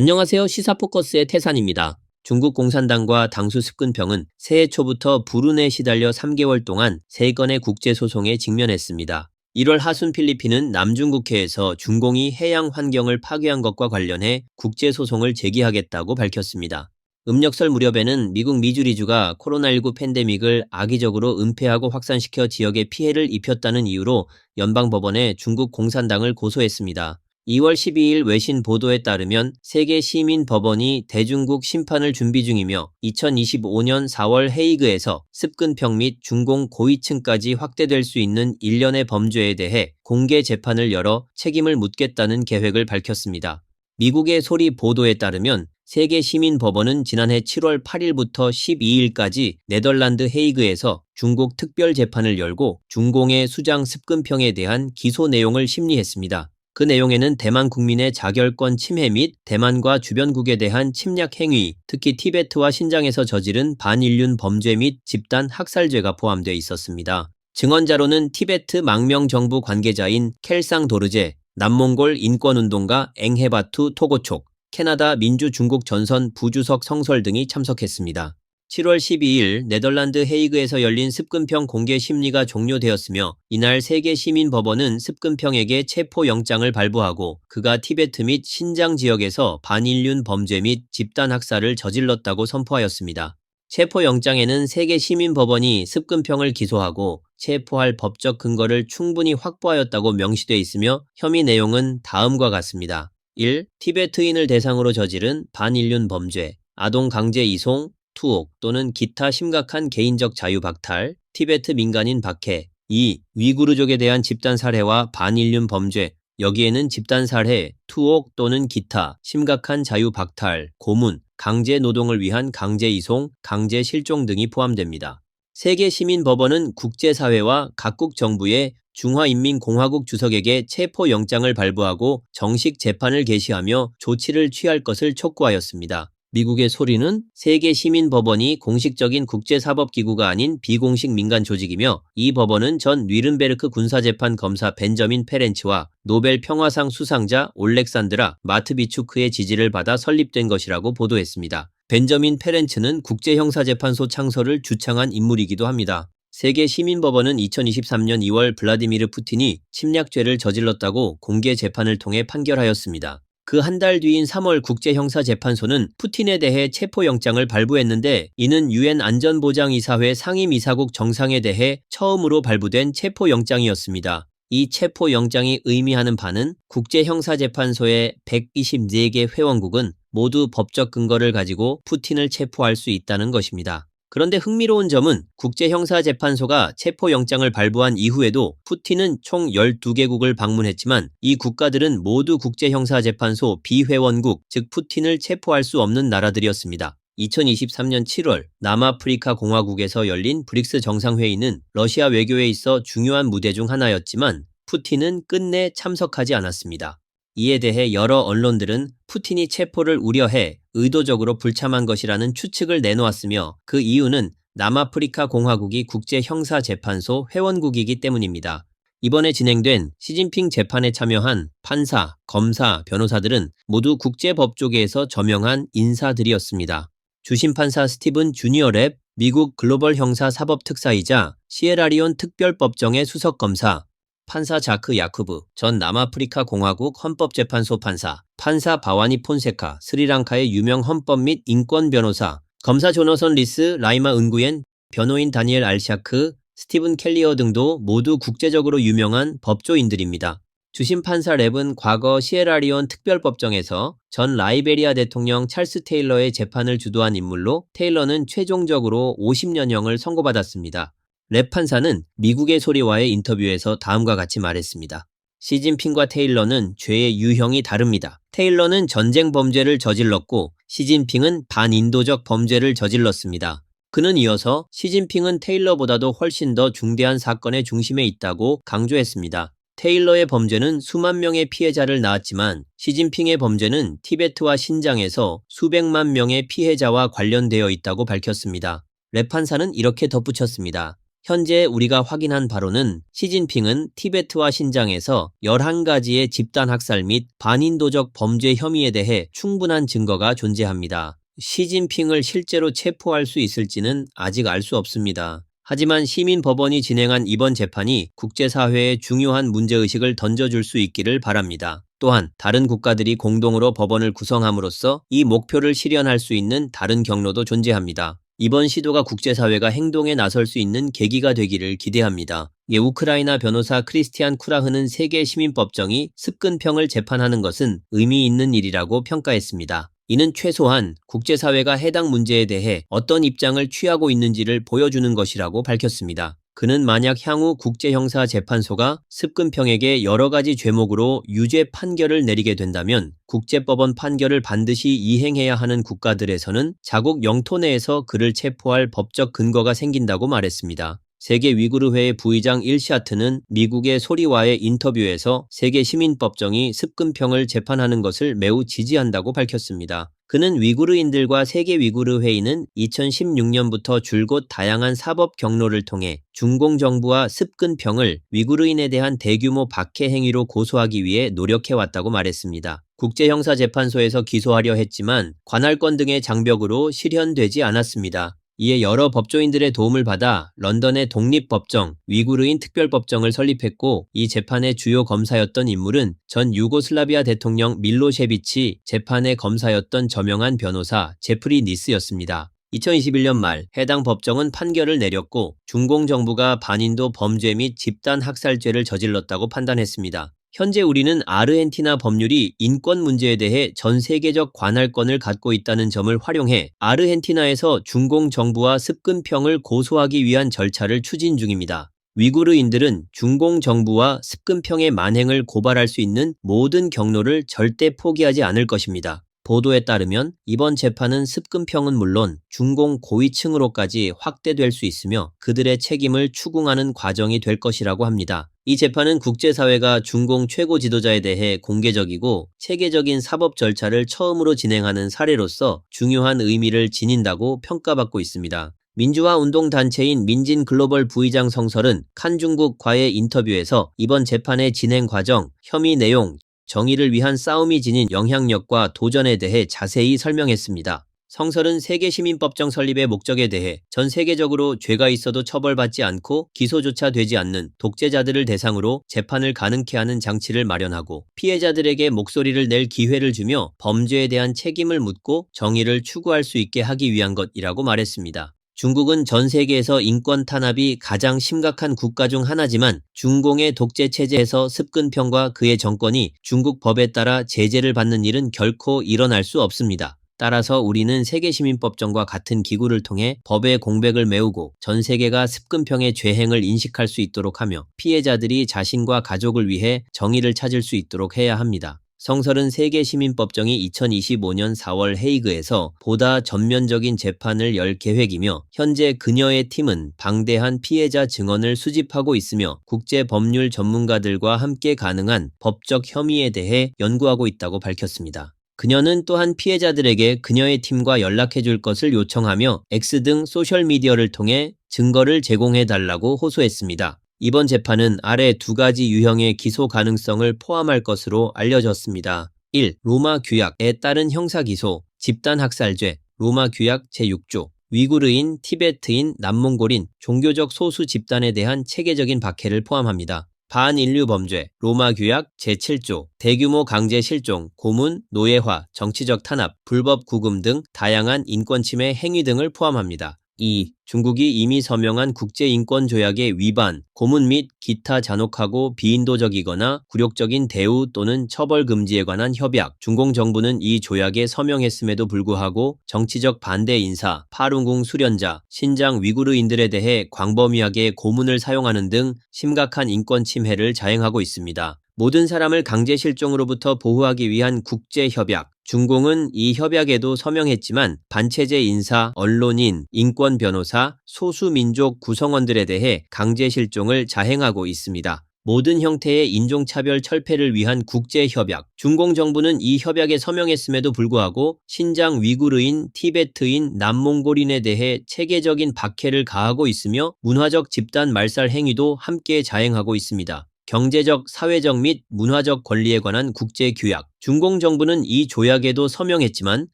안녕하세요. 시사포커스의 태산입니다. 중국 공산당과 당수 습근평은 새해 초부터 불운에 시달려 3개월 동안 3건의 국제소송에 직면했습니다. 1월 하순 필리핀은 남중국해에서 중공이 해양 환경을 파괴한 것과 관련해 국제소송을 제기하겠다고 밝혔습니다. 음력설 무렵에는 미국 미주리주가 코로나19 팬데믹을 악의적으로 은폐하고 확산시켜 지역에 피해를 입혔다는 이유로 연방법원에 중국 공산당을 고소했습니다. 2월 12일 외신 보도에 따르면 세계시민법원이 대중국 심판을 준비 중이며 2025년 4월 헤이그에서 습근평 및 중공 고위층까지 확대될 수 있는 일련의 범죄에 대해 공개 재판을 열어 책임을 묻겠다는 계획을 밝혔습니다. 미국의 소리 보도에 따르면 세계시민법원은 지난해 7월 8일부터 12일까지 네덜란드 헤이그에서 중국 특별재판을 열고 중공의 수장 습근평에 대한 기소 내용을 심리했습니다. 그 내용에는 대만 국민의 자결권 침해 및 대만과 주변국에 대한 침략 행위, 특히 티베트와 신장에서 저지른 반인륜 범죄 및 집단 학살죄가 포함되어 있었습니다. 증언자로는 티베트 망명정부 관계자인 켈상 도르제, 남몽골 인권운동가 앵헤바투 토고촉, 캐나다 민주중국 전선 부주석 성설 등이 참석했습니다. 7월 12일 네덜란드 헤이그에서 열린 습근평 공개 심리가 종료되었으며 이날 세계시민법원은 습근평에게 체포영장을 발부하고 그가 티베트 및 신장 지역에서 반인륜 범죄 및 집단학살을 저질렀다고 선포하였습니다. 체포영장에는 세계시민법원이 습근평을 기소하고 체포할 법적 근거를 충분히 확보하였다고 명시돼 있으며 혐의 내용은 다음과 같습니다. 1. 티베트인을 대상으로 저지른 반인륜 범죄, 아동 강제 이송, 투옥 또는 기타 심각한 개인적 자유 박탈, 티베트 민간인 박해. 2. 위구르족에 대한 집단 살해와 반인륜 범죄, 여기에는 집단 살해, 투옥 또는 기타 심각한 자유 박탈, 고문, 강제 노동을 위한 강제 이송, 강제 실종 등이 포함됩니다. 세계시민법원은 국제사회와 각국 정부에 중화인민공화국 주석에게 체포영장을 발부하고 정식 재판을 개시하며 조치를 취할 것을 촉구하였습니다. 미국의 소리는 세계시민법원이 공식적인 국제사법기구가 아닌 비공식 민간 조직이며 이 법원은 전 뉘른베르크 군사재판 검사 벤저민 페렌치와 노벨 평화상 수상자 올렉산드라 마트비추크의 지지를 받아 설립된 것이라고 보도했습니다. 벤저민 페렌츠는 국제형사재판소 창설을 주창한 인물이기도 합니다. 세계시민법원은 2023년 2월 블라디미르 푸틴이 침략죄를 저질렀다고 공개 재판을 통해 판결하였습니다. 그 한 달 뒤인 3월 국제형사재판소는 푸틴에 대해 체포영장을 발부했는데 이는 유엔 안전보장이사회 상임이사국 정상에 대해 처음으로 발부된 체포영장이었습니다. 이 체포영장이 의미하는 바는 국제형사재판소의 124개 회원국은 모두 법적 근거를 가지고 푸틴을 체포할 수 있다는 것입니다. 그런데 흥미로운 점은 국제형사재판소가 체포영장을 발부한 이후에도 푸틴은 총 12개국을 방문했지만 이 국가들은 모두 국제형사재판소 비회원국, 즉 푸틴을 체포할 수 없는 나라들이었습니다. 2023년 7월 남아프리카 공화국에서 열린 브릭스 정상회의는 러시아 외교에 있어 중요한 무대 중 하나였지만 푸틴은 끝내 참석하지 않았습니다. 이에 대해 여러 언론들은 푸틴이 체포를 우려해 의도적으로 불참한 것이라는 추측을 내놓았으며 그 이유는 남아프리카 공화국이 국제형사재판소 회원국이기 때문입니다. 이번에 진행된 시진핑 재판에 참여한 판사, 검사, 변호사들은 모두 국제법조계에서 저명한 인사들이었습니다. 주심판사 스티븐 주니어 랩, 미국 글로벌 형사 사법특사이자 시에라리온 특별법정의 수석검사, 판사 자크 야쿠브, 전 남아프리카 공화국 헌법재판소 판사, 판사 바와니 폰세카, 스리랑카의 유명 헌법 및 인권 변호사, 검사 조너선 리스, 라이마 은구옌, 변호인 다니엘 알샤크, 스티븐 켈리어 등도 모두 국제적으로 유명한 법조인들입니다. 주심 판사 랩은 과거 시에라리온 특별법정에서 전 라이베리아 대통령 찰스 테일러의 재판을 주도한 인물로 테일러는 최종적으로 50년형을 선고받았습니다. 랩 판사는 미국의 소리와의 인터뷰에서 다음과 같이 말했습니다. 시진핑과 테일러는 죄의 유형이 다릅니다. 테일러는 전쟁 범죄를 저질렀고 시진핑은 반인도적 범죄를 저질렀습니다. 그는 이어서 시진핑은 테일러보다도 훨씬 더 중대한 사건의 중심에 있다고 강조했습니다. 테일러의 범죄는 수만 명의 피해자를 낳았지만 시진핑의 범죄는 티베트와 신장에서 수백만 명의 피해자와 관련되어 있다고 밝혔습니다. 랩 판사는 이렇게 덧붙였습니다. 현재 우리가 확인한 바로는 시진핑은 티베트와 신장에서 11가지의 집단 학살 및 반인도적 범죄 혐의에 대해 충분한 증거가 존재합니다. 시진핑을 실제로 체포할 수 있을지는 아직 알 수 없습니다. 하지만 시민법원이 진행한 이번 재판이 국제사회에 중요한 문제의식을 던져줄 수 있기를 바랍니다. 또한 다른 국가들이 공동으로 법원을 구성함으로써 이 목표를 실현할 수 있는 다른 경로도 존재합니다. 이번 시도가 국제사회가 행동에 나설 수 있는 계기가 되기를 기대합니다. 우크라이나 변호사 크리스티안 쿠라흐는 세계 시민법정이 습근평을 재판하는 것은 의미 있는 일이라고 평가했습니다. 이는 최소한 국제사회가 해당 문제에 대해 어떤 입장을 취하고 있는지를 보여주는 것이라고 밝혔습니다. 그는 만약 향후 국제형사재판소가 습근평에게 여러 가지 죄목으로 유죄 판결을 내리게 된다면 국제법원 판결을 반드시 이행해야 하는 국가들에서는 자국 영토 내에서 그를 체포할 법적 근거가 생긴다고 말했습니다. 세계 위구르회의 부의장 일샤트는 미국의 소리와의 인터뷰에서 세계 시민법정이 습근평을 재판하는 것을 매우 지지한다고 밝혔습니다. 그는 위구르인들과 세계 위구르 회의는 2016년부터 줄곧 다양한 사법 경로를 통해 중공 정부와 습근평을 위구르인에 대한 대규모 박해 행위로 고소하기 위해 노력해왔다고 말했습니다. 국제형사재판소에서 기소하려 했지만 관할권 등의 장벽으로 실현되지 않았습니다. 이에 여러 법조인들의 도움을 받아 런던의 독립법정, 위구르인 특별법정을 설립했고 이 재판의 주요 검사였던 인물은 전 유고슬라비아 대통령 밀로셰비치 재판의 검사였던 저명한 변호사 제프리 니스였습니다. 2021년 말 해당 법정은 판결을 내렸고 중공 정부가 반인도 범죄 및 집단 학살죄를 저질렀다고 판단했습니다. 현재 우리는 아르헨티나 법률이 인권 문제에 대해 전 세계적 관할권을 갖고 있다는 점을 활용해 아르헨티나에서 중공 정부와 습근평을 고소하기 위한 절차를 추진 중입니다. 위구르인들은 중공 정부와 습근평의 만행을 고발할 수 있는 모든 경로를 절대 포기하지 않을 것입니다. 보도에 따르면 이번 재판은 습근평은 물론 중공 고위층으로까지 확대될 수 있으며 그들의 책임을 추궁하는 과정이 될 것이라고 합니다. 이 재판은 국제사회가 중공 최고 지도자에 대해 공개적이고 체계적인 사법 절차를 처음으로 진행하는 사례로서 중요한 의미를 지닌다고 평가받고 있습니다. 민주화 운동단체인 민진글로벌 부의장 성설은 칸 중국과의 인터뷰에서 이번 재판의 진행 과정, 혐의 내용, 정의를 위한 싸움이 지닌 영향력과 도전에 대해 자세히 설명했습니다. 성설은 세계시민법정 설립의 목적에 대해 전 세계적으로 죄가 있어도 처벌받지 않고 기소조차 되지 않는 독재자들을 대상으로 재판을 가능케 하는 장치를 마련하고 피해자들에게 목소리를 낼 기회를 주며 범죄에 대한 책임을 묻고 정의를 추구할 수 있게 하기 위한 것이라고 말했습니다. 중국은 전 세계에서 인권 탄압이 가장 심각한 국가 중 하나지만 중공의 독재 체제에서 습근평과 그의 정권이 중국 법에 따라 제재를 받는 일은 결코 일어날 수 없습니다. 따라서 우리는 세계시민법정과 같은 기구를 통해 법의 공백을 메우고 전 세계가 습근평의 죄행을 인식할 수 있도록 하며 피해자들이 자신과 가족을 위해 정의를 찾을 수 있도록 해야 합니다. 성설은 세계시민법정이 2025년 4월 헤이그에서 보다 전면적인 재판을 열 계획이며 현재 그녀의 팀은 방대한 피해자 증언을 수집하고 있으며 국제법률 전문가들과 함께 가능한 법적 혐의에 대해 연구하고 있다고 밝혔습니다. 그녀는 또한 피해자들에게 그녀의 팀과 연락해 줄 것을 요청하며 X 등 소셜미디어를 통해 증거를 제공해 달라고 호소했습니다. 이번 재판은 아래 두 가지 유형의 기소 가능성을 포함할 것으로 알려졌습니다. 1. 로마 규약에 따른 형사기소, 집단학살죄, 로마 규약 제6조, 위구르인, 티베트인, 남몽골인, 종교적 소수 집단에 대한 체계적인 박해를 포함합니다. 반인류 범죄, 로마 규약 제7조, 대규모 강제 실종, 고문, 노예화, 정치적 탄압, 불법 구금 등 다양한 인권침해 행위 등을 포함합니다. 2. 중국이 이미 서명한 국제인권조약의 위반, 고문 및 기타 잔혹하고 비인도적이거나 굴욕적인 대우 또는 처벌 금지에 관한 협약. 중공 정부는 이 조약에 서명했음에도 불구하고 정치적 반대 인사, 파룬궁 수련자, 신장 위구르인들에 대해 광범위하게 고문을 사용하는 등 심각한 인권 침해를 자행하고 있습니다. 모든 사람을 강제 실종으로부터 보호하기 위한 국제협약. 중공은 이 협약에도 서명했지만 반체제 인사, 언론인, 인권 변호사, 소수민족 구성원들에 대해 강제 실종을 자행하고 있습니다. 모든 형태의 인종차별 철폐를 위한 국제협약. 중공정부는 이 협약에 서명했음에도 불구하고 신장 위구르인, 티베트인, 남몽골인에 대해 체계적인 박해를 가하고 있으며 문화적 집단 말살 행위도 함께 자행하고 있습니다. 경제적, 사회적 및 문화적 권리에 관한 국제규약. 중공정부는 이 조약에도 서명했지만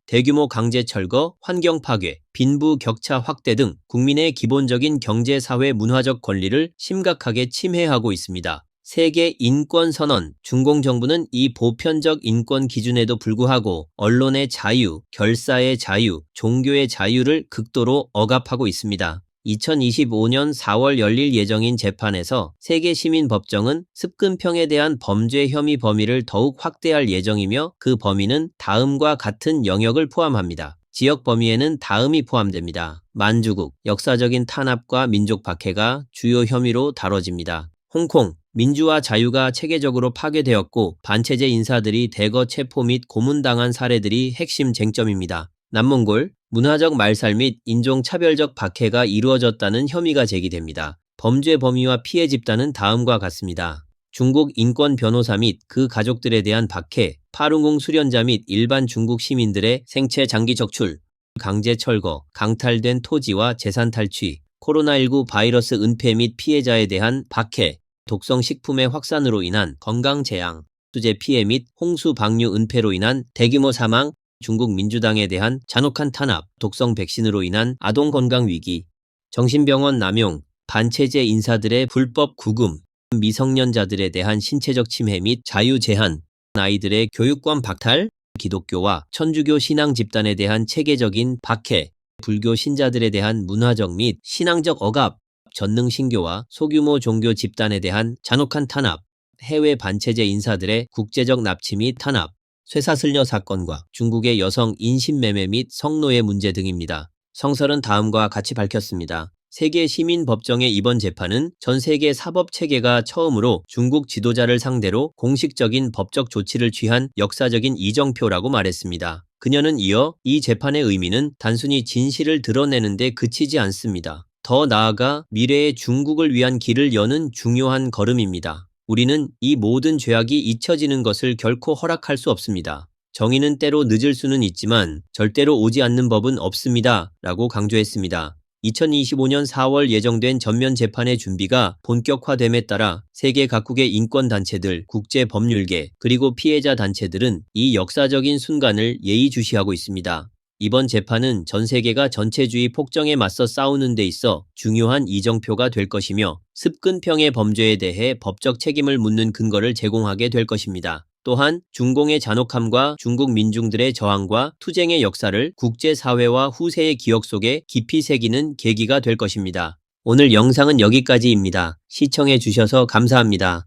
대규모 강제 철거, 환경 파괴, 빈부 격차 확대 등 국민의 기본적인 경제, 사회, 문화적 권리를 심각하게 침해하고 있습니다. 세계 인권선언. 중공정부는 이 보편적 인권 기준에도 불구하고 언론의 자유, 결사의 자유, 종교의 자유를 극도로 억압하고 있습니다. 2025년 4월 열릴 예정인 재판에서 세계시민법정은 습근평에 대한 범죄 혐의 범위를 더욱 확대할 예정이며 그 범위는 다음과 같은 영역을 포함합니다. 지역 범위에는 다음이 포함됩니다. 만주국, 역사적인 탄압과 민족 박해가 주요 혐의로 다뤄집니다. 홍콩, 민주화 자유가 체계적으로 파괴되었고 반체제 인사들이 대거 체포 및 고문당한 사례들이 핵심 쟁점입니다. 남몽골, 문화적 말살 및 인종차별적 박해가 이루어졌다는 혐의가 제기됩니다. 범죄 범위와 피해 집단은 다음과 같습니다. 중국 인권 변호사 및 그 가족들에 대한 박해, 파룬궁 수련자 및 일반 중국 시민들의 생체 장기 적출, 강제 철거, 강탈된 토지와 재산 탈취, 코로나19 바이러스 은폐 및 피해자에 대한 박해, 독성 식품의 확산으로 인한 건강 재앙, 수재 피해 및 홍수 방류 은폐로 인한 대규모 사망, 중국 민주당에 대한 잔혹한 탄압, 독성 백신으로 인한 아동 건강 위기, 정신병원 남용, 반체제 인사들의 불법 구금, 미성년자들에 대한 신체적 침해 및 자유 제한, 아이들의 교육권 박탈, 기독교와 천주교 신앙 집단에 대한 체계적인 박해, 불교 신자들에 대한 문화적 및 신앙적 억압, 전능 신교와 소규모 종교 집단에 대한 잔혹한 탄압, 해외 반체제 인사들의 국제적 납치 및 탄압, 쇠사슬녀 사건과 중국의 여성 인신매매 및 성노예 문제 등입니다. 성설은 다음과 같이 밝혔습니다. 세계 시민법정의 이번 재판은 전 세계 사법체계가 처음으로 중국 지도자를 상대로 공식적인 법적 조치를 취한 역사적인 이정표라고 말했습니다. 그녀는 이어 이 재판의 의미는 단순히 진실을 드러내는 데 그치지 않습니다. 더 나아가 미래의 중국을 위한 길을 여는 중요한 걸음입니다. 우리는 이 모든 죄악이 잊혀지는 것을 결코 허락할 수 없습니다. 정의는 때로 늦을 수는 있지만 절대로 오지 않는 법은 없습니다. 라고 강조했습니다. 2025년 4월 예정된 전면 재판의 준비가 본격화됨에 따라 세계 각국의 인권단체들, 국제법률계, 그리고 피해자 단체들은 이 역사적인 순간을 예의주시하고 있습니다. 이번 재판은 전 세계가 전체주의 폭정에 맞서 싸우는 데 있어 중요한 이정표가 될 것이며 습근평의 범죄에 대해 법적 책임을 묻는 근거를 제공하게 될 것입니다. 또한 중공의 잔혹함과 중국 민중들의 저항과 투쟁의 역사를 국제사회와 후세의 기억 속에 깊이 새기는 계기가 될 것입니다. 오늘 영상은 여기까지입니다. 시청해 주셔서 감사합니다.